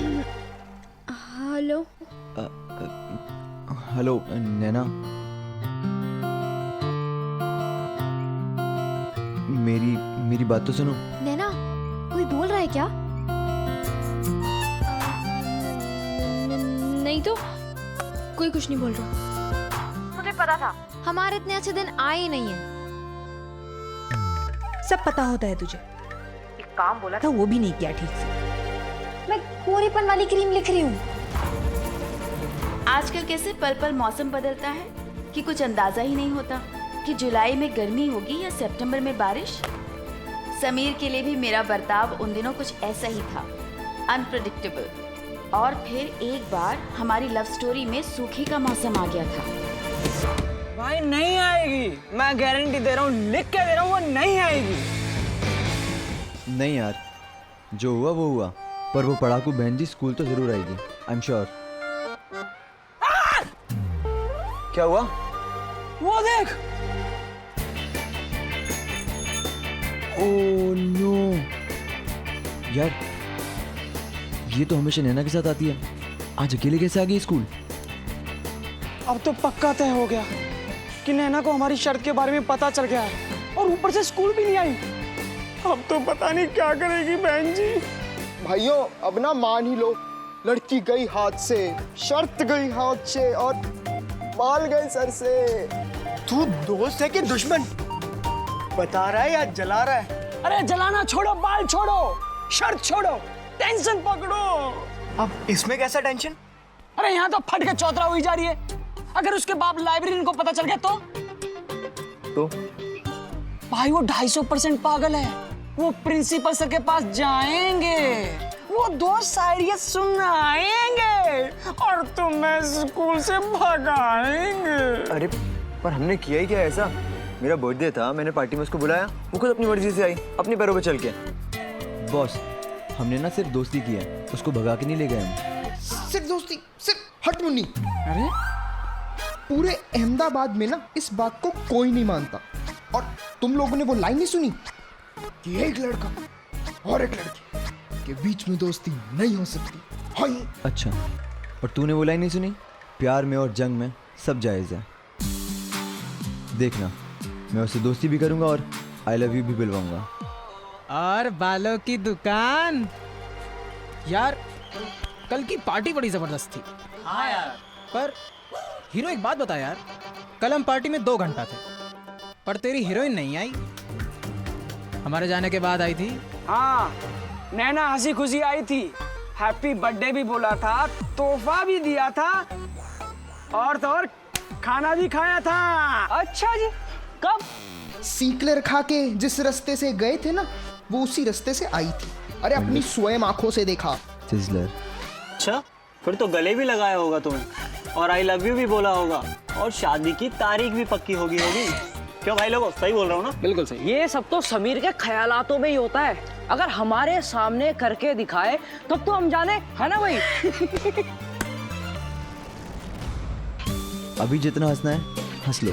Hello. Hello नैना, मेरी बात तो सुनो। नैना, कोई बोल रहा है क्या? नहीं तो कोई कुछ नहीं बोल रहा। मुझे पता था हमारे इतने अच्छे दिन आए ही नहीं है। सब पता होता है तुझे। एक काम बोला था वो भी नहीं किया ठीक से। मैं कोरीपन वाली क्रीम लिख रही हूँ। आजकल कैसे पल पल मौसम बदलता है कि कुछ अंदाजा ही नहीं होता कि जुलाई में गर्मी होगी या सितंबर में बारिश। समीर के लिए भी मेरा बर्ताव उन दिनों कुछ ऐसा ही था, अनप्रेडिक्टेबल। और फिर एक बार हमारी लव स्टोरी में सूखे का मौसम आ गया था। भाई नहीं आएगी, मैं गारंटी दे रहा हूँ, लिख के दे रहा हूँ, वो नहीं आएगी। नहीं यार, जो हुआ वो हुआ, पर वो पढ़ाकू बहन जी स्कूल तो जरूर आएगी, आई एम श्योर। क्या हुआ? वो देख। ओह नो यार, ये तो हमेशा नैना के साथ आती है, आज अकेले कैसे आ गई स्कूल? अब तो पक्का तय हो गया कि नैना को हमारी शर्त के बारे में पता चल गया है और ऊपर से स्कूल भी नहीं आई। अब तो पता नहीं क्या करेगी बहन जी। भाइयों अब ना मान ही लो, लड़की गई हाथ से, शर्त गई हाथ से और बाल गए सर से। तू दोस्त है कि दुश्मन? बता रहा है या जला रहा है? अरे जलाना छोड़ो, बाल छोड़ो, शर्त छोड़ो, टेंशन पकड़ो। अब इसमें कैसा टेंशन? अरे यहाँ तो फट के चौतरा हुई जा रही है। अगर उसके बाप लाइब्रेरियन को पता चल गया तो भाई वो 250% पागल है। वो प्रिंसिपल सर के पास जाएंगे, वो 2 शायरियां सुनाएंगे और तुम्हें स्कूल से भगाएंगे। अरे पर हमने किया ही क्या ऐसा? मेरा बर्थडे था, मैंने पार्टी में उसको बुलाया, वो खुद अपनी मर्जी से आई, अपने पैरों पे चल के। बॉस, हमने ना सिर्फ दोस्ती की है, उसको भगा के नहीं ले गए हम। सिर्फ दोस्ती, सिर्फ हट मुन्नी। अरे पूरे अहमदाबाद में ना इस बात को कोई नहीं मानता। और तुम लोगों ने वो लाइन नहीं सुनी कि एक लड़का और एक लड़की के बीच में दोस्ती नहीं हो सकती? हाँ। अच्छा, और तूने वो लाइन नहीं सुनी, प्यार में और जंग में सब जायज़ है। देखना, मैं उससे दोस्ती भी करूंगा और आई लव यू भी बुलवाऊंगा। और बालों की दुकान। यार कल की पार्टी बड़ी जबरदस्त थी। हाँ यार। पर हीरो एक बात बता यार, कल हम पार्टी में 2 घंटा थे, पर तेरी हीरोइन नहीं आई। हमारे जाने के बाद आई थी। हाँ, नैना हंसी खुशी आई थी, हैप्पी बर्थडे भी बोला था, तोहफा भी दिया था और तो और खाना भी खाया था। अच्छा जी, कब? सीकलर खा के जिस रास्ते से गए थे ना, वो उसी रास्ते से आई थी। अरे अपनी स्वयं आंखों से देखा। सिजलर। अच्छा, फिर तो गले भी लगाया होगा तुम्हें और आई लव यू भी बोला होगा और शादी की तारीख भी पक्की होगी। क्यों भाई लोगों, सही बोल रहा हूँ ना? बिल्कुल सही। ये सब तो समीर के ख्यालातों में ही होता है। अगर हमारे सामने करके दिखाए तब तो हम जाने, है ना भाई? अभी जितना हंसना है हंस लो,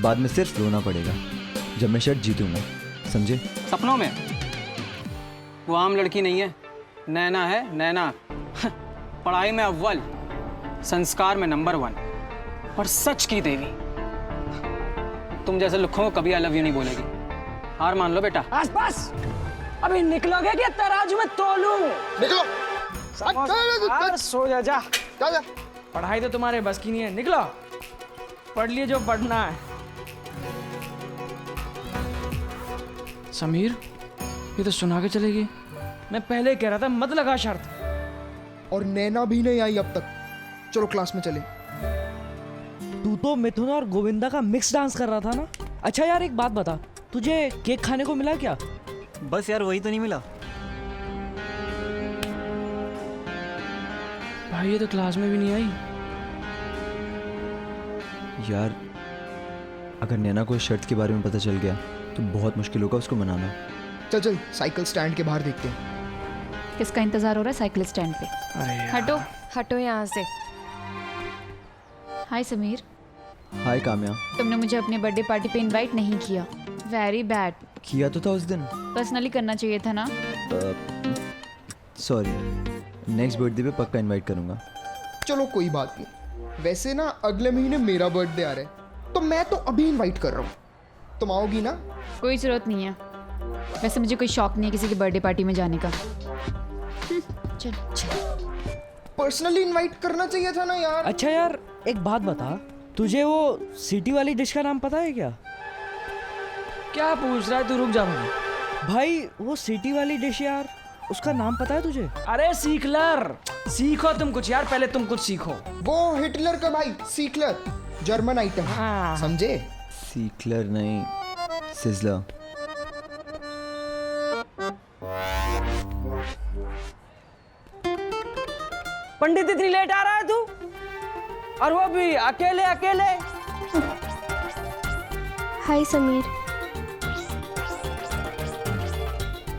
बाद में सिर्फ रोना पड़ेगा जब मैं शर्ट जीतूंगा, समझे? सपनों में वो आम लड़की नहीं है, नैना है, नैना। पढ़ाई में अव्वल, संस्कार में नंबर 1 और सच की देवी। तुम जैसे लुक्खों को कभी आई लव यू नहीं बोलेगी। हार मान लो बेटा। बस अभी निकलोगे क्या तराजू में तोलूं? निकलो। यार सो जा, जा। जा। पढ़ाई तो तुम्हारे बस की नहीं है, निकलो, पढ़ लिए जो पढ़ना है। समीर, ये तो सुना के चलेगी। मैं पहले कह रहा था मत लगा शर्त। और नैना भी नहीं आई अब तक। चलो क्लास में चले। तू तो मिथुन और गोविंदा का मिक्स डांस कर रहा था ना? अच्छा यार एक बात बता, तुझे केक खाने को मिला क्या? बस यार वही तो नहीं मिला। भाई ये तो क्लास में भी नहीं आई। यार अगर नैना को इस शर्त के बारे में पता चल गया तो बहुत मुश्किल होगा उसको मनाना। चल चल साइकिल स्टैंड के बाहर देखते हैं। किसका इंतजार हो रहा है साइकिल स्टैंड पे? हटो हटो यहाँ से। हाय समीर, हाय काम्या। तुमने मुझे अपने बर्थडे पार्टी पे इनवाइट नहीं किया। Very bad. किया तो था उस दिन। पर्सनली करना चाहिए था ना। सॉरी, नेक्स्ट बर्थडे पे पक्का इनवाइट करूँगा। चलो कोई बात नहीं। वैसे ना अगले महीने मेरा बर्थडे आ रहा है, तो मैं तो अभी इनवाइट कर रहा हूँ। तुम आओगी ना? कोई जरूरत नहीं है। वैसे मुझे कोई शौक नहीं है किसी की बर्थडे पार्टी में जाने का। चल चल। पर्सनली इनवाइट करना चाहिए था ना यार। अच्छा यार एक बात बता, तुझे वो सिटी वाली डिश का नाम पता है क्या? क्या पूछ रहा है तू? रुक जा भाई। भाई वो सिटी वाली डिश यार, उसका नाम पता है तुझे? अरे सीखलर, सीखो तुम कुछ यार, पहले तुम कुछ सीखो। वो हिटलर का भाई, सीखलर, जर्मन आइटम, समझे? सीखलर नहीं, सिजलर। पंडित इतनी लेट आ रहा है तू, और वो भी अकेले अकेले। हाय समीर।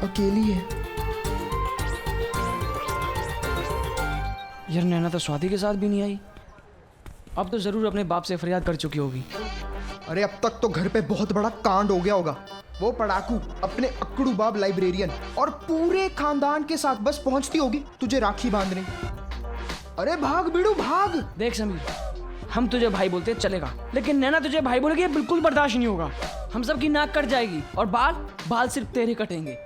अकेली है यार। नैना तो स्वाति के साथ भी नहीं आई। अब तो जरूर अपने बाप से फरियाद कर चुकी होगी। अरे अब तक तो घर पे बहुत बड़ा कांड हो गया होगा। वो पढ़ाकू अपने अक्कड़ू बाब लाइब्रेरियन और पूरे खानदान के साथ बस पहुंचती होगी तुझे राखी बांधने। अरे भाग बिड़ू भाग। देख समीर, हम तुझे भाई बोलते चलेगा, लेकिन नैना तुझे भाई बोलेगी ये बिल्कुल बर्दाश्त नहीं होगा। हम सब की नाक कट जाएगी और बाल सिर्फ तेरे कटेंगे।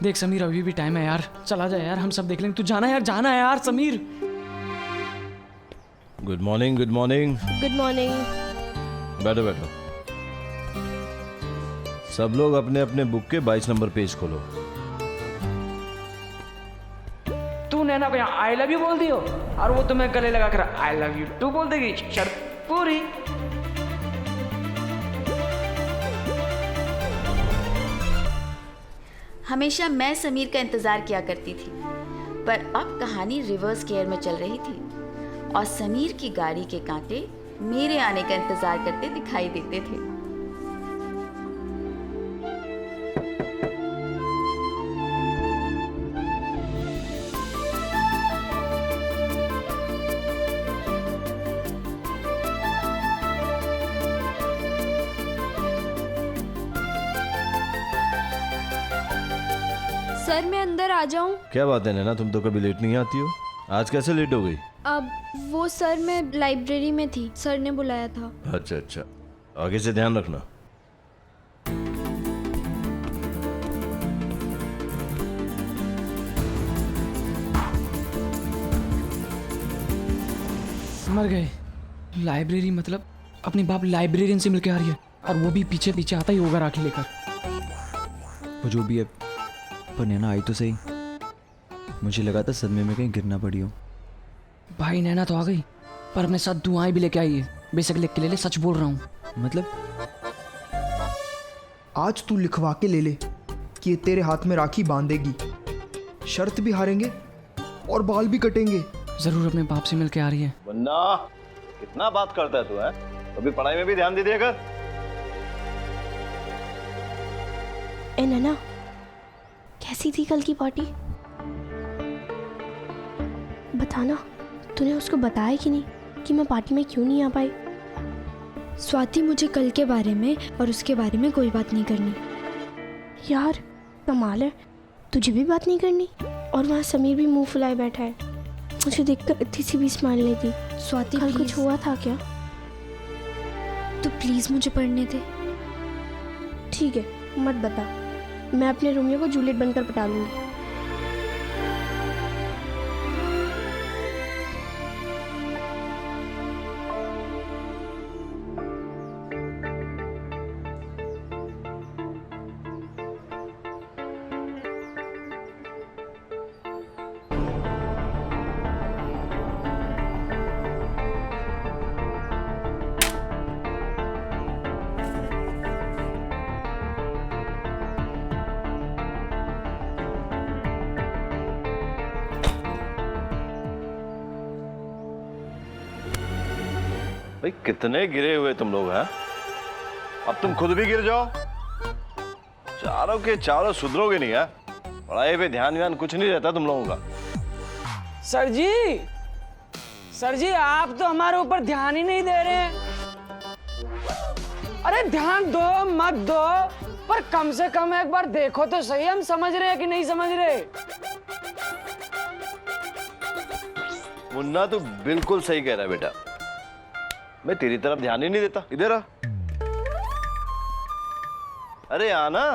देख समीर, अभी भी टाइम है यार, चला जा यार, हम सब देख लेंगे। तू जाना यार, जाना है यार Sameer. Good morning. Good morning. Good morning. बैठो बैठो। सब लोग अपने अपने बुक के 22 नंबर पेज खोलो। तू नैना को यहाँ आई लव यू बोल दियो, और वो तुम्हें गले लगा कर आई लव यू टू बोल देगी। शर्त पूरी। हमेशा मैं समीर का इंतजार किया करती थी, पर अब कहानी रिवर्स गियर में चल रही थी और समीर की गाड़ी के कांटे मेरे आने का इंतजार करते दिखाई देते थे। सर मैं अंदर आ जाऊं? क्या बात है नैना, तुम तो कभी लेट नहीं आती हो, आज कैसे लेट हो गई? अब वो सर मैं लाइब्रेरी में थी, सर ने बुलाया था। अच्छा अच्छा, आगे से ध्यान रखना। मर गए। लाइब्रेरी मतलब अपनी बाप लाइब्रेरियन से मिलके आ रही है, और वो भी पीछे पीछे आता ही होगा राखी लेकर। वो जो भी है, पर नैना आई तो सही। मुझे लगा था सदमे में कहीं गिरना पड़ी हो। भाई नैना तो आ गई, पर अपने साथ दुआएं भी लेके आई है। बेशक लिख के ले ले, सच बोल रहा हूँ। मतलब आज तू लिखवा के ले ले कि ये तेरे हाथ में राखी बांधेगी। शर्त भी हारेंगे और बाल भी कटेंगे। जरूर अपने बाप से मिलके आ रही है। वन्ना कितना बात करता है तू, है? कभी पढ़ाई में भी ध्यान दे दिया कर। ए नैना, कैसी थी कल की पार्टी? बताना, तूने उसको बताया कि नहीं कि मैं पार्टी में क्यों नहीं आ पाई? स्वाति, मुझे कल के बारे में और उसके बारे में कोई बात नहीं करनी। यार कमाल है, तुझे भी बात नहीं करनी? और वहाँ समीर भी मुंह फुलाए बैठा है। मुझे देखकर इतनी सी भी स्माइल नहीं थी। स्वाति, कल कुछ हुआ था क्या? तो प्लीज मुझे पढ़ने दे। ठीक है, मत बता, मैं अपने रोमियो को जूलियट बनकर पटा लूंगी। भाई कितने गिरे हुए तुम लोग हैं? अब तुम खुद भी गिर जाओ। चारों के चारों सुधरोगे नहीं है। पढ़ाई पे ध्यान कुछ नहीं रहता तुम लोगों का। सर जी आप तो हमारे ऊपर ध्यान ही नहीं दे रहे हैं। अरे ध्यान दो मत दो, पर कम से कम एक बार देखो तो सही, हम समझ रहे हैं कि नहीं समझ रहे। मुन्ना तू बिल्कुल सही कह रहा है बेटा, मैं तेरी तरफ ध्यान ही नहीं देता। इधर आ, अरे आना।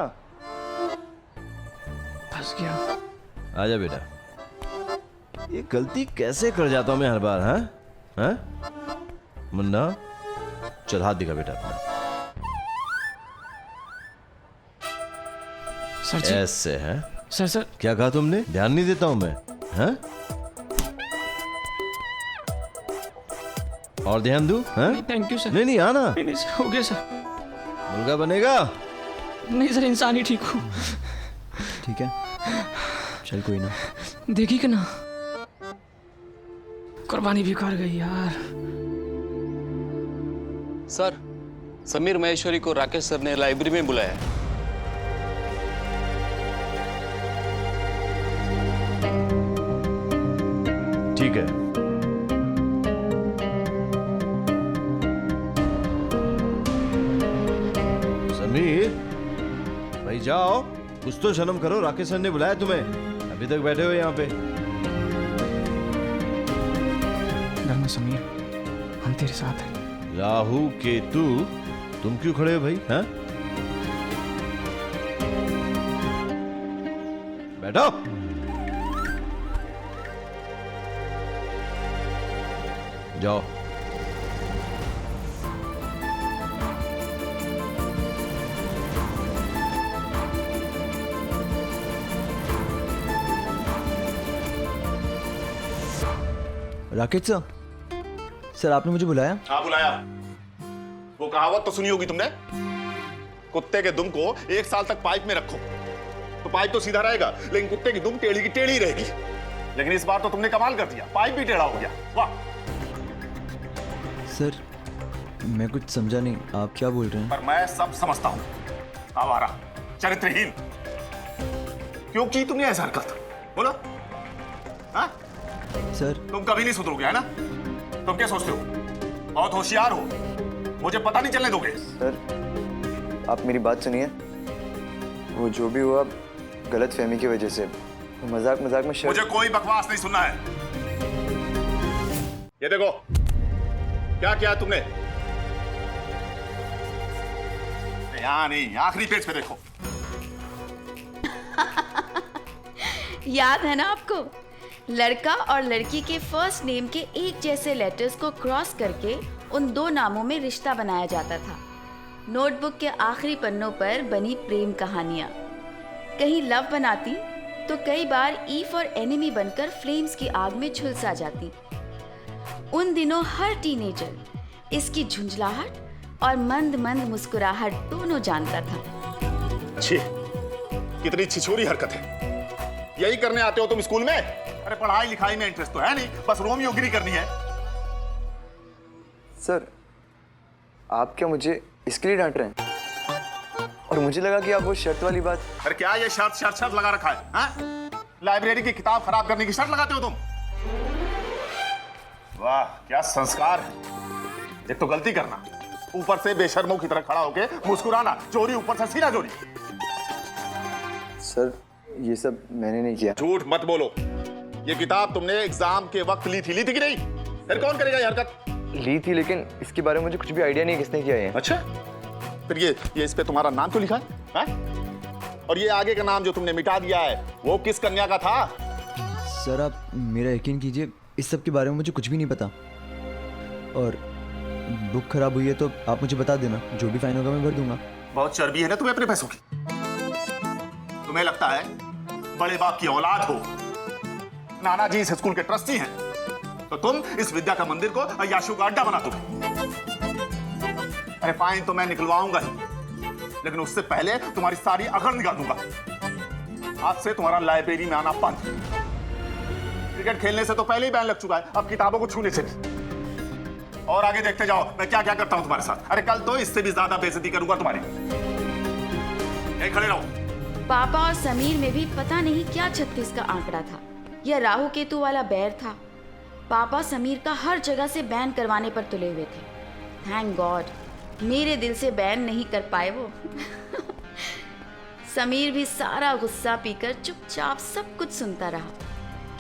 फंस गया। आजा बेटा। ये गलती कैसे कर जाता हूं मैं हर बार? हाँ मुन्ना, चल हाथ दिखा बेटा अपना। सर जी। ऐसे है सर क्या कहा तुमने? ध्यान नहीं देता हूं मैं? हाँ? और ध्यान दूं? हाँ? Thank you sir. नहीं आना। नहीं सर, हो गया सर। मुर्गा बनेगा? नहीं सर, इंसान ही ठीक हूँ। ठीक है, चल कोई ना। देखी कि ना, कुर्बानी भी कर गई यार। सर, समीर महेश्वरी को राकेश सर ने लाइब्रेरी में बुलाया है। ठीक है। समीर भाई जाओ, कुछ तो शर्म करो, राकेश सर ने बुलाया तुम्हें, अभी तक बैठे हो यहाँ पे। डरना समीर, हम तेरे साथ हैं। राहु केतु, तुम क्यों खड़े हो भाई? हाँ? बैठो। जाओ। राकेश सर, आपने मुझे बुलाया? हाँ बुलाया। वो कहावत तो सुनी होगी तुमने, कुत्ते के दुम को 1 साल तक पाइप में रखो तो पाइप तो सीधा रहेगा, लेकिन कुत्ते की दुम टेढ़ी की टेढ़ी रहेगी। लेकिन इस बार तो तुमने कमाल कर दिया, पाइप भी टेढ़ा हो गया। वाह। सर मैं कुछ समझा नहीं, आप क्या बोल रहे हैं? पर मैं सब समझता हूं। आवारा, चरित्रहीन, क्यों की तुमने ऐसा हरकत? बोलो। हाँ? सर तुम कभी नहीं सुधरोगे, है ना? तुम क्या सोचते हो बहुत होशियार हो, मुझे पता नहीं चलने दोगे? सर आप मेरी बात सुनिए, वो जो भी हुआ गलत फहमी की वजह से, मजाक मजाक में मुझे कोई बकवास नहीं सुनना है। ये देखो क्या किया तुमने, यहाँ नहीं, आखिरी पेज पे देखो। याद है ना आपको, लड़का और लड़की के फर्स्ट नेम के एक जैसे लेटर्स को क्रॉस करके उन 2 नामों में रिश्ता बनाया जाता था। नोटबुक के आखिरी पन्नों पर बनी प्रेम कहानियां कहीं लव बनाती तो कई बार ई फॉर एनिमी बनकर फ्लेम्स की आग में झुलसा जाती। उन दिनों हर टीनेजर इसकी झुंझलाहट और मंद मंद मुस्कुराहट दोनों जानता था। छी, कितनी छिछोरी हरकत है। यही करने आते हो तुम स्कूल में? अरे पढ़ाई लिखाई में इंटरेस्ट तो है नहीं, बस रोमियोगिरी करनी है। सर आप क्या मुझे इसके लिए डांट रहे हैं? और मुझे लगा कि आप वो शर्त वाली बात। अरे क्या ये शर्त लगा रखा है? हाँ? लाइब्रेरी की किताब खराब करने की शर्त लगाते हो तुम? वाह क्या संस्कार है। एक तो गलती करना, ऊपर से बेशर्मों की तरह खड़ा होके मुस्कुराना, चोरी ऊपर से सीना चोरी। सर ये सब मैंने नहीं किया। झूठ मत बोलो। ये किताब तुमने एग्जाम के वक्त ली थी कि नहीं? फिर कौन करेगा ये हरकत? ली थी, लेकिन इसके बारे में मुझे कुछ भी आइडिया नहीं किसने किया है। अच्छा, फिर ये इस पे तुम्हारा नाम क्यों लिखा है? और ये आगे का नाम जो तुमने मिटा दिया है, वो किस कन्या का था? सर आप मेरा यकीन कीजिए, इस सब के बारे में मुझे कुछ भी नहीं पता। और बुक खराब हुई है तो आप मुझे बता देना, जो भी फाइन होगा मैं भर दूंगा। बहुत चर्बी है ना तुम्हें अपने पैसों की। तुम्हें लगता है बड़े बाप की औलाद हो, नाना जी इस स्कूल के ट्रस्टी हैं, तो तुम इस विद्या का मंदिर को अय्याशों का अड्डा बना दोगे। अरे फाइन तो मैं निकलवाऊंगा ही, लेकिन उससे पहले तुम्हारी सारी अकड़ निकाल दूंगा। आज से तुम्हारा लाइब्रेरी में आना बंद। क्रिकेट खेलने से तो पहले ही बैन लग चुका है, अब किताबों को छूने से भी। और आगे देखते जाओ मैं क्या क्या करता हूं तुम्हारे साथ। अरे कल तो इससे भी ज्यादा बेइज्जती करूंगा तुम्हारी। यहीं खड़े रहो। पापा और समीर में भी पता नहीं क्या 36 का आंकड़ा था। यह राहु केतु वाला बैर था। पापा समीर का हर जगह से बैन करवाने पर तुले हुए थे। थैंक गॉड मेरे दिल से बैन नहीं कर पाए वो। समीर भी सारा गुस्सा पीकर चुपचाप सब कुछ सुनता रहा,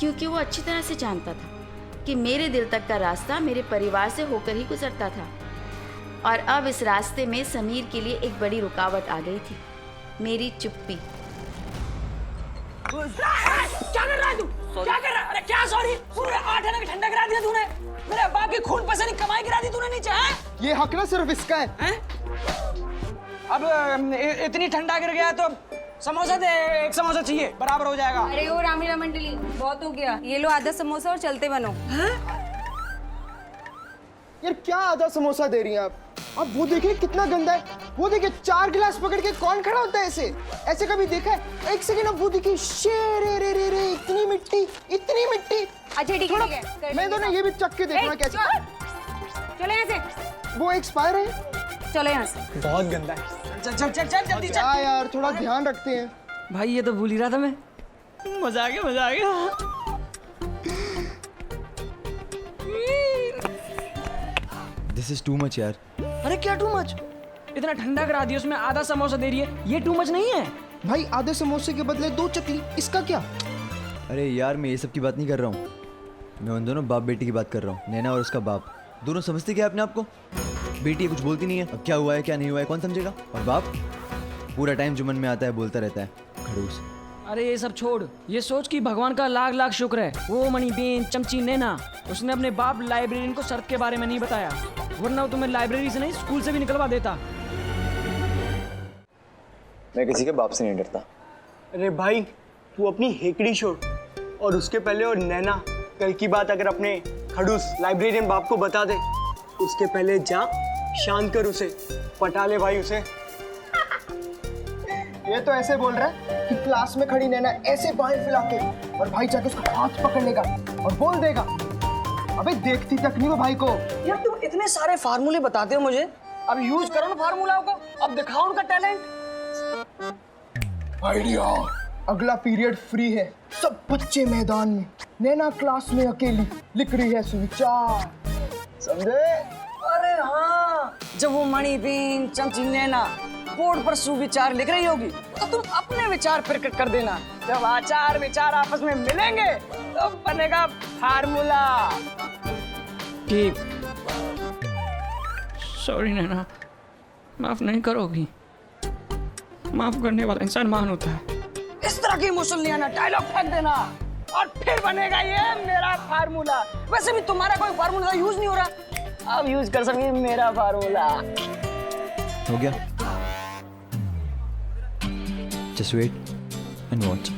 क्योंकि वो अच्छी तरह से जानता था कि मेरे दिल तक का रास्ता मेरे परिवार से होकर ही गुजरता था, और अब इस रास्ते में समीर के लिए एक बड़ी रुकावट आ गई थी, मेरी चुप्पी। क्या कर रहा है तू? क्या कर रहा है? अरे क्या सॉरी? पूरे 8 आने का ठंडा गिरा दिया तूने। मेरे बाप की खून पसीने की कमाई गिरा दी तूने नीचे, हैं? ये हक ना सिर्फ इसका है। अब इतनी ठंडा गिर गया तो समोसा दे, एक समोसा चाहिए, बराबर हो जाएगा। अरे ओ रामीला मंडली, बहुत हो गया, ये लो आधा समोसा और चलते बनो। यार क्या आधा समोसा दे रही हैं आप? अब वो देखिए कितना गंदा है, वो देखिए 4 गिलास पकड़ के कौन खड़ा होता है ऐसे? ऐसे कभी देखा है? एक सेकंड, अब वो देखिए शेर रे रे रे, इतनी मिट्टी, इतनी मिट्टी। अच्छा ठीक है, मैं तो ना ये भी चख के देखना कैसे। चलो यहाँ से। वो एक्सपायर है। चलो यहाँ से। बहुत गंदा है। चल चल चल चल जल्दी चल। हाँ यार, थोड़ा ध्यान रखते हैं। भाई ये तो भूल ही रहा था मैं। मजा आ गया, मजा आ गया। दिस इज टू मच यार। अरे क्या टू मच? इतना ठंडा करा दिया, उसमें आधा समोसा दे रही है, ये टू मच नहीं है? भाई आधे समोसे के बदले 2 चकली, इसका क्या? अरे यार मैं ये सब की बात नहीं कर रहा हूँ, मैं उन दोनों बाप बेटी की बात कर रहा हूँ, नैना और उसका बाप। दोनों समझते क्या अपने आप को? बेटी कुछ बोलती नहीं है, अब क्या हुआ है क्या नहीं हुआ है कौन समझेगा? और बाप पूरा टाइम जो मन में आता है बोलता रहता है, खड़ूस। अरे ये सब छोड़, ये सोच कि भगवान का लाख लाख शुक्र है वो मणिबेन चमची नैना, उसने अपने बाप लाइब्रेरियन को शर्त के बारे में नहीं बताया, वरना तुम्हें लाइब्रेरी से नहीं स्कूल से भी निकलवा देता। मैं किसी के बाप से नहीं डरता। अरे भाई तू अपनी हेकड़ी छोड़, और उसके पहले और नैना कल की बात अगर अपने खड़ूस लाइब्रेरियन बाप को बता दे, उसके पहले जा शांत कर उसे, पटा ले भाई उसे। ये तो ऐसे बोल रहा है कि क्लास में खड़ी नैना ऐसे बाएं फैला के और भाई जाके उसका हाथ पकड़ लेगा और बोल देगा। अबे देखती तक नहीं वो भाई को। यार तुम इतने सारे फार्मूले बताते हो मुझे, अब यूज करो ना फार्मूलाओं को, अब दिखाओ उनका टैलेंट। आइडिया, अगला पीरियड फ्री है, सब बच्चे मैदान में, नैना क्लास में अकेली लिख रही है सुविचार, समझे? अरे हाँ, जब वो मणिबेन चमची नैना बोर्ड पर सुविचार लिख रही होगी तो तुम अपने विचार प्रकट कर देना, जब आचार विचार आपस में मिलेंगे तो बनेगा फार्मूला। ठीक। सॉरी नैना, माफ नहीं करोगी? माफ करने वाला इंसान महान होता है। इस तरह की इमोशन ले आना, डायलॉग फेंक देना और फिर बनेगा ये मेरा फार्मूला। वैसे भी तुम्हारा कोई फार्मूला यूज नहीं हो रहा, अब यूज कर सकेंगे मेरा फार्मूला। हो गया? Just wait and watch.